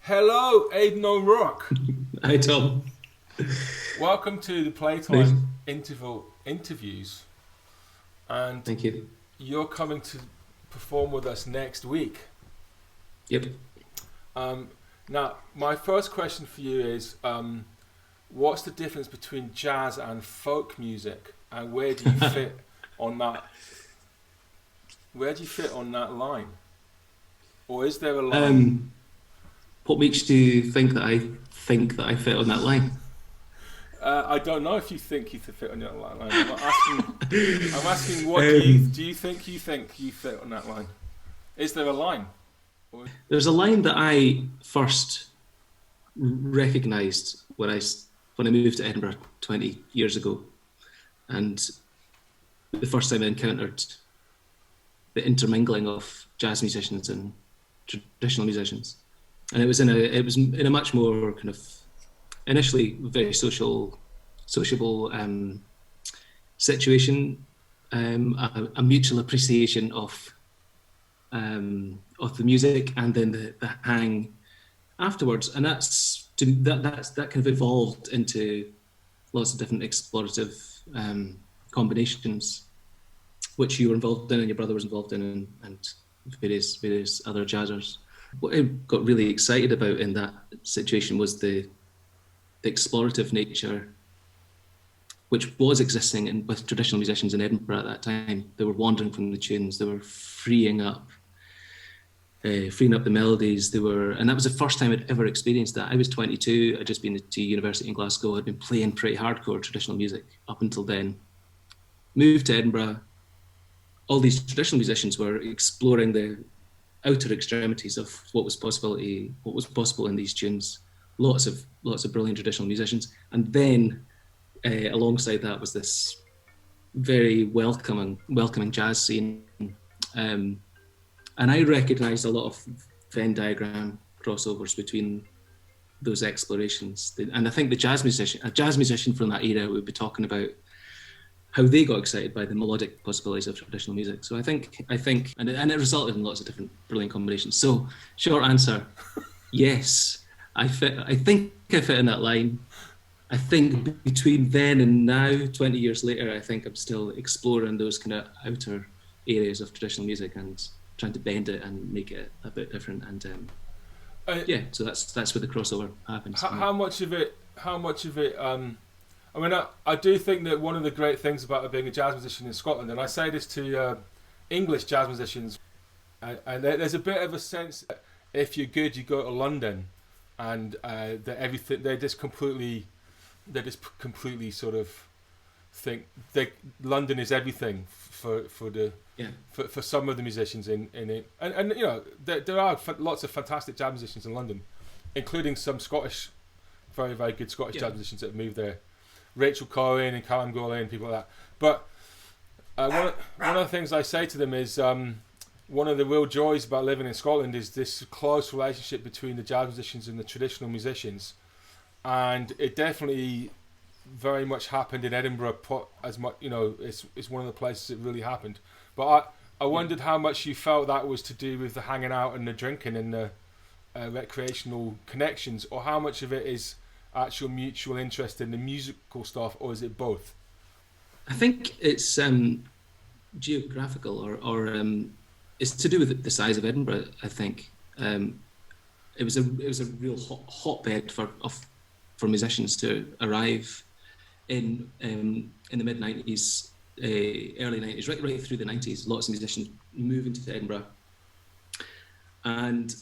Hello, AIdan O'Rourke. Hi, Tom. Welcome to the Nice. Playtime Interval Interviews. And Thank you. you're coming to perform with us next week. Yep. Um, Now, my first question for you is what's the difference between jazz and folk music? And where do you fit on that? Where do you fit on that line? Or is there a line? Um, what makes you think that I fit on that line? I don't know if you think you fit on that line. I'm not asking. I'm asking what Um, do you think you fit on that line? Is there a line? Or, there's a line that I first recognised when I moved to Edinburgh 20 years ago, and the first time I encountered the intermingling of jazz musicians and traditional musicians, and it was in a much more kind of initially very sociable situation, a mutual appreciation of the music, and then the hang afterwards, and that kind of evolved into lots of different explorative combinations, which you were involved in and your brother was involved in, and various other jazzers. What I got really excited about in that situation was the explorative nature which was existing with traditional musicians in Edinburgh at that time. They were wandering from the tunes, they were freeing up the melodies. And that was the first time I'd ever experienced that. I was 22. I'd just been to university in Glasgow. I'd been playing pretty hardcore traditional music up until then. Moved to Edinburgh. All these traditional musicians were exploring the outer extremities of what was possible in these tunes. Lots of brilliant traditional musicians, and then alongside that was this very welcoming jazz scene. And I recognised a lot of Venn diagram crossovers between those explorations. And I think a jazz musician from that era would be talking about how they got excited by the melodic possibilities of traditional music. So I think, and it resulted in lots of different brilliant combinations. So short answer, yes, I fit. I think I fit in that line. I think between then and now, 20 years later, I think I'm still exploring those kind of outer areas of traditional music and trying to bend it and make it a bit different. And uh, so that's where the crossover happens. how much of it? How much of it? I mean, I do think that one of the great things about being a jazz musician in Scotland, and I say this to English jazz musicians, and there's a bit of a sense that if you're good, you go to London, and that everything they just completely sort of think London is everything for the Yeah. for some of the musicians in it, and you know there are lots of fantastic jazz musicians in London, including some Scottish, very very good Scottish jazz musicians that have moved there. Rachel Cohen and Callum Gourlay and people like that. But one of the things I say to them is one of the real joys about living in Scotland is this close relationship between the jazz musicians and the traditional musicians, and it definitely very much happened in Edinburgh. As much, you know, it's one of the places it really happened. But I wondered how much you felt that was to do with the hanging out and the drinking and the recreational connections, or how much of it is actual mutual interest in the musical stuff, or is it both? I think it's geographical, or it's to do with the size of Edinburgh. I think it was a real hotbed for musicians to arrive in the mid '90s, early '90s, right through the '90s. Lots of musicians moving to Edinburgh, and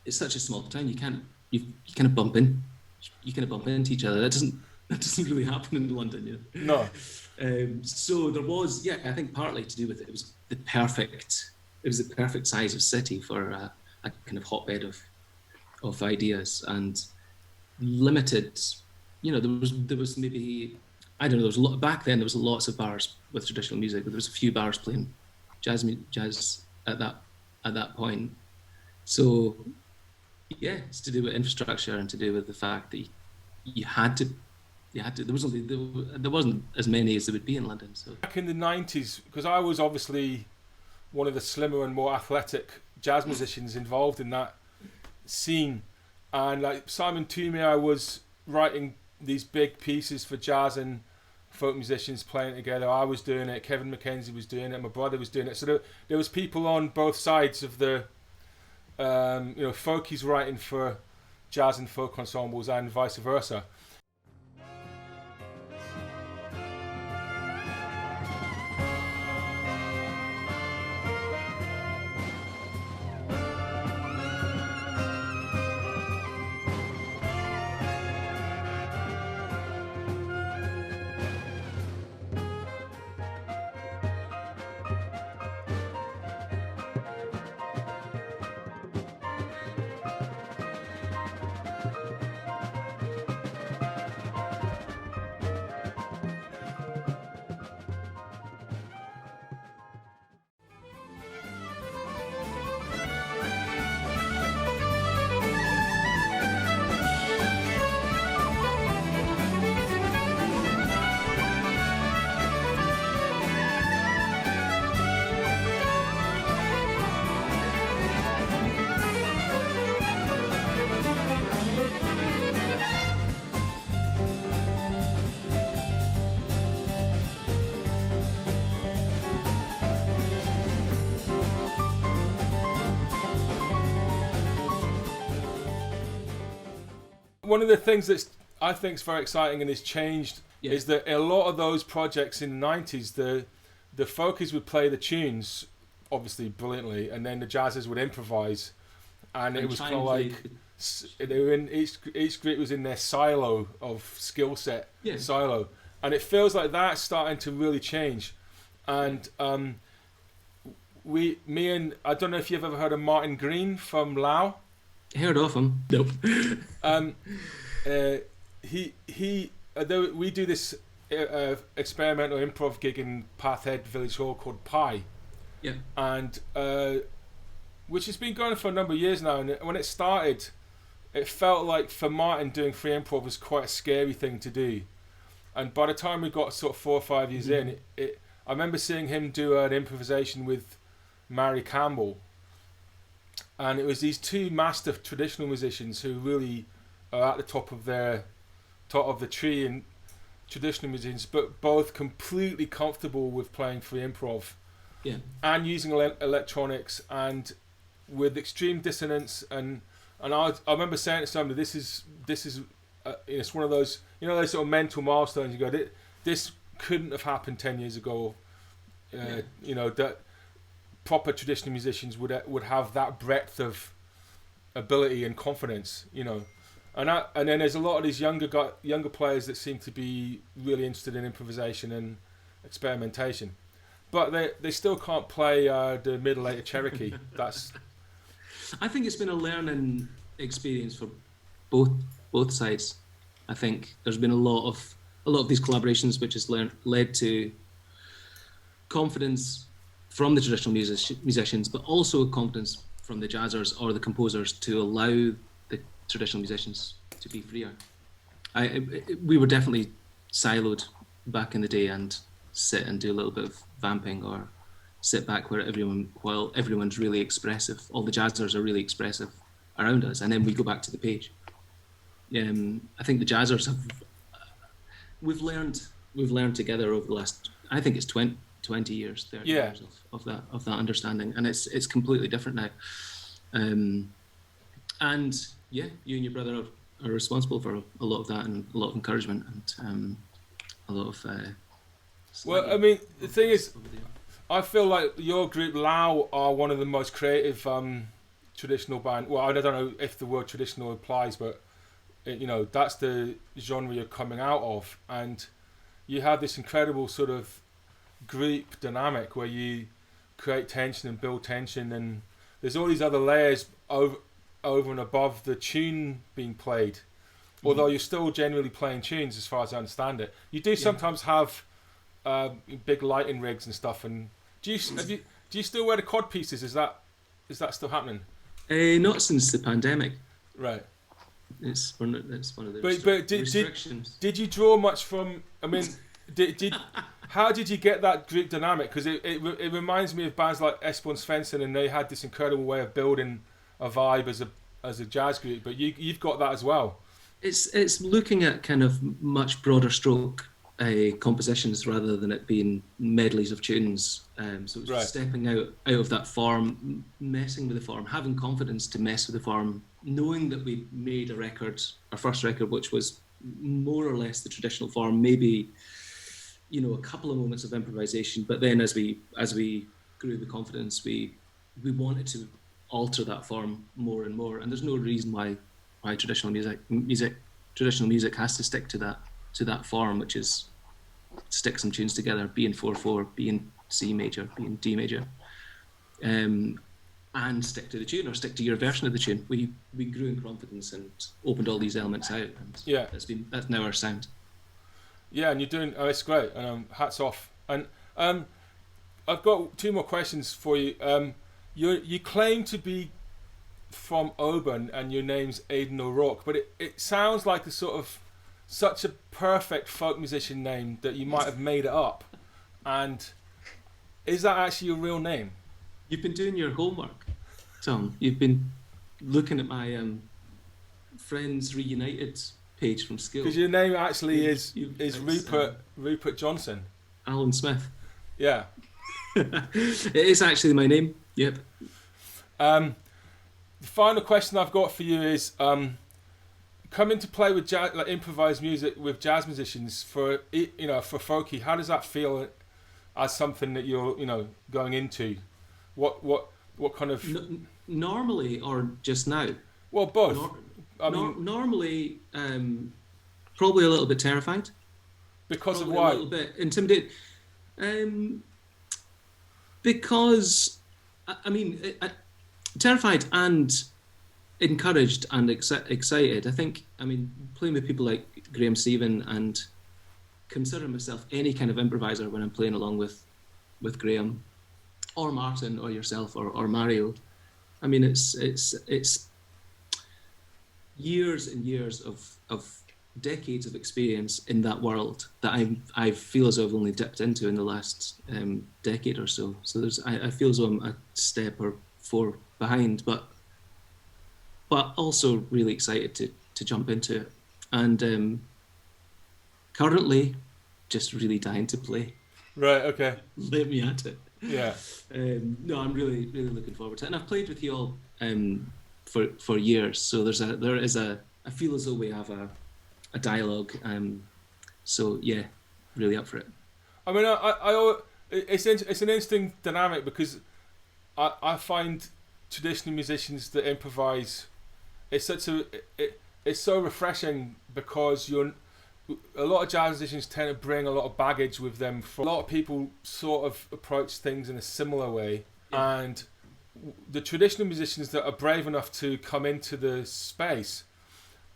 it's such a small town. You kind of bump into each other. That doesn't really happen in London, you No. know. So there was, yeah, I think partly to do with it. It was the perfect size of city for a kind of hotbed of ideas, and limited. You know, there was maybe, I don't know. Back then there was lots of bars with traditional music, but there was a few bars playing jazz at that point. So yeah, it's to do with infrastructure and to do with the fact that you had to. There wasn't as many as there would be in London. So Back in the 90s, because I was obviously one of the slimmer and more athletic jazz musicians involved in that scene, and like Simon Toomey was writing these big pieces for jazz and folk musicians playing together. I was doing it, Kevin McKenzie was doing it, my brother was doing it. So there was people on both sides of the, folkies writing for jazz and folk ensembles and vice versa. One of the things that I think is very exciting and has changed is that a lot of those projects in the 90s, the folkies would play the tunes, obviously brilliantly, and then the jazzers would improvise, and it was kind of like they were in each group was in their silo of skill set, silo, and it feels like that's starting to really change, and me and I don't know if you've ever heard of Martin Green from Lao. Heard of him? Nope. We do this experimental improv gig in Pathhead Village Hall called Pi. Yeah. And which has been going for a number of years now. And when it started, it felt like for Martin doing free improv was quite a scary thing to do. And by the time we got sort of 4 or 5 years in, I remember seeing him do an improvisation with Mary Campbell. And it was these two master traditional musicians who really are at the top of the tree in traditional musicians, but both completely comfortable with playing free improv, and using electronics and with extreme dissonance. And I remember saying to somebody, "This is it's one of those those sort of mental milestones. You go, this couldn't have happened 10 years ago. That." Proper traditional musicians would have that breadth of ability and confidence, and then there's a lot of these younger players that seem to be really interested in improvisation and experimentation, but they still can't play the middle eight of Cherokee. I think it's been a learning experience for both sides. I think there's been a lot of these collaborations which has led to confidence from the traditional musicians, but also confidence from the jazzers or the composers to allow the traditional musicians to be freer. We were definitely siloed back in the day and sit and do a little bit of vamping or sit back while everyone's really expressive. All the jazzers are really expressive around us, and then we go back to the page. I think the jazzers we've learned together over the last, I think it's 20 years, 30 years of that understanding, and it's completely different now. And you and your brother are responsible for a lot of that, and a lot of encouragement, and a lot of well, I mean, the thing is, I feel like your group Lao are one of the most creative traditional band. Well, I don't know if the word traditional applies, but that's the genre you're coming out of, and you have this incredible sort of group dynamic where you create tension and build tension, and there's all these other layers over and above the tune being played, although you're still generally playing tunes as far as I understand it. You do sometimes have big lighting rigs and stuff, and do you still wear the cod pieces? Is that still happening? Not since the pandemic. Right. It's one of the restrictions. Did you draw much from? I mean, how did you get that group dynamic? Because it reminds me of bands like Esbjörn Svensson, and they had this incredible way of building a vibe as as a jazz group, but you've got that as well. It's looking at kind of much broader stroke compositions rather than it being medleys of tunes. So it's Right. stepping out of that form, messing with the form, having confidence to mess with the form, knowing that we made a record, our first record, which was more or less the traditional form, maybe, you know, a couple of moments of improvisation, but then as we grew the confidence, we wanted to alter that form more and more. And there's no reason why traditional music has to stick to that form, which is stick some tunes together, B in 4/4, B in C major, B in D major, and stick to the tune or stick to your version of the tune. We grew in confidence and opened all these elements out, and that's now our sound. Yeah, and you're doing. Oh, it's great, and hats off. And I've got 2 more questions for you. You claim to be from Oban, and your name's AIdan O'Rourke, but it sounds like such a perfect folk musician name that you might have made it up. And is that actually your real name? You've been doing your homework, Tom. You've been looking at my Friends Reunited page from school. Because your name actually is Rupert Johnson. Alan Smith. Yeah. It is actually my name. Yep. The final question I've got for you is, coming to play with jazz, like improvised music with jazz musicians for folkie. How does that feel as something that you're going into? What kind of normally or just now? Well, both. Normally, probably a little bit terrified. Because probably of why? A little bit intimidated. Because I mean, terrified and encouraged and excited. I think, I mean, playing with people like Graham Stephen and considering myself any kind of improviser when I'm playing along with Graham or Martin or yourself or Mario. I mean, it's years and years of decades of experience in that world that I feel as though I've only dipped into in the last decade or so. So I feel as though I'm a step or 4 behind, but also really excited to jump into it. And currently, just really dying to play. Right. Okay. Let me at it. Yeah. No, I'm really looking forward to it, and I've played with you all for years. So I feel as though we have a dialogue. So yeah, really up for it. I mean, it's an interesting dynamic because I find traditional musicians that improvise, it's so refreshing because a lot of jazz musicians tend to bring a lot of baggage with them. A lot of people sort of approach things in a similar way, and the traditional musicians that are brave enough to come into the space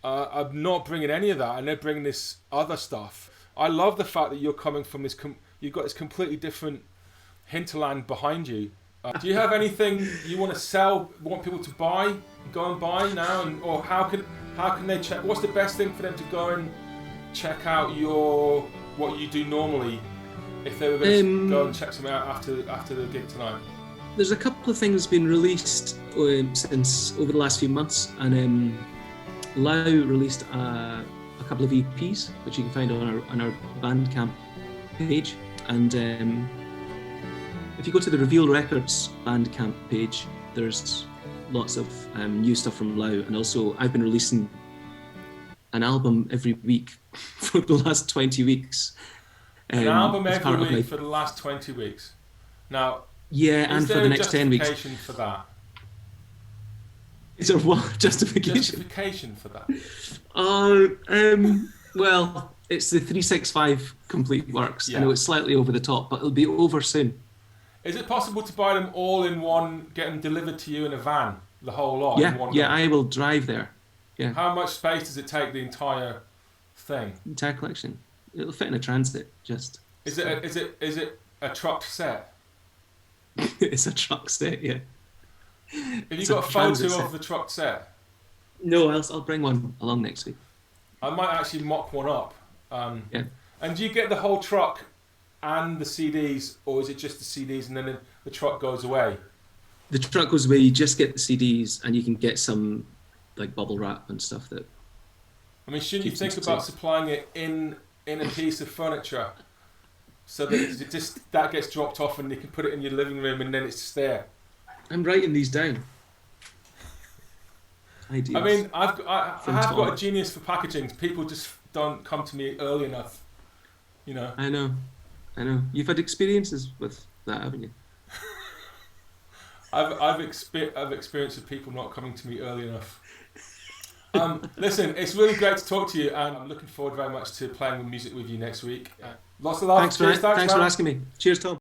are not bringing any of that, and they're bringing this other stuff. I love the fact that you're coming from this. You've got this completely different hinterland behind you. Do you have anything you want to sell? Want people to buy? Go and buy now, or how can they check? What's the best thing for them to go and check out what you do normally? If they were going to go and check something out after the gig tonight. There's a couple of things been released since over the last few months, and Lau released a couple of EPs, which you can find on our Bandcamp page. And if you go to the Reveal Records Bandcamp page, there's lots of new stuff from Lau, and also I've been releasing an album every week for the last 20 weeks. An album every week for the last 20 weeks. Now, yeah, and for the next 10 weeks. Is there a justification for that? Is there what justification? Justification for that? Well, it's the 365 complete works. Yeah. I know it's slightly over the top, but it'll be over soon. Is it possible to buy them all in one, get them delivered to you in a van, the whole lot? In one Yeah, go? I will drive there. Yeah. How much space does it take, the entire thing? Entire collection. It'll fit in a transit. Just. Is it a truck set? It's a truck set. Yeah. Have you got a photo of the truck set? No, I'll bring one along next week. I might actually mock one up. Yeah. And do you get the whole truck and the CDs, or is it just the CDs and then the truck goes away? The truck goes away. You just get the CDs, and you can get some like bubble wrap and stuff that. I mean, shouldn't you think about supplying it in a piece of furniture, so that it just that gets dropped off and you can put it in your living room and then it's just there? I'm writing these down. Ideas. I mean, I have got a genius for packaging. People just don't come to me early enough, you know. I know. You've had experiences with that, haven't you? I've experienced with people not coming to me early enough. Listen, it's really great to talk to you, and I'm looking forward very much to playing music with you next week. Lots of love. Thanks for asking me. Cheers, Tom.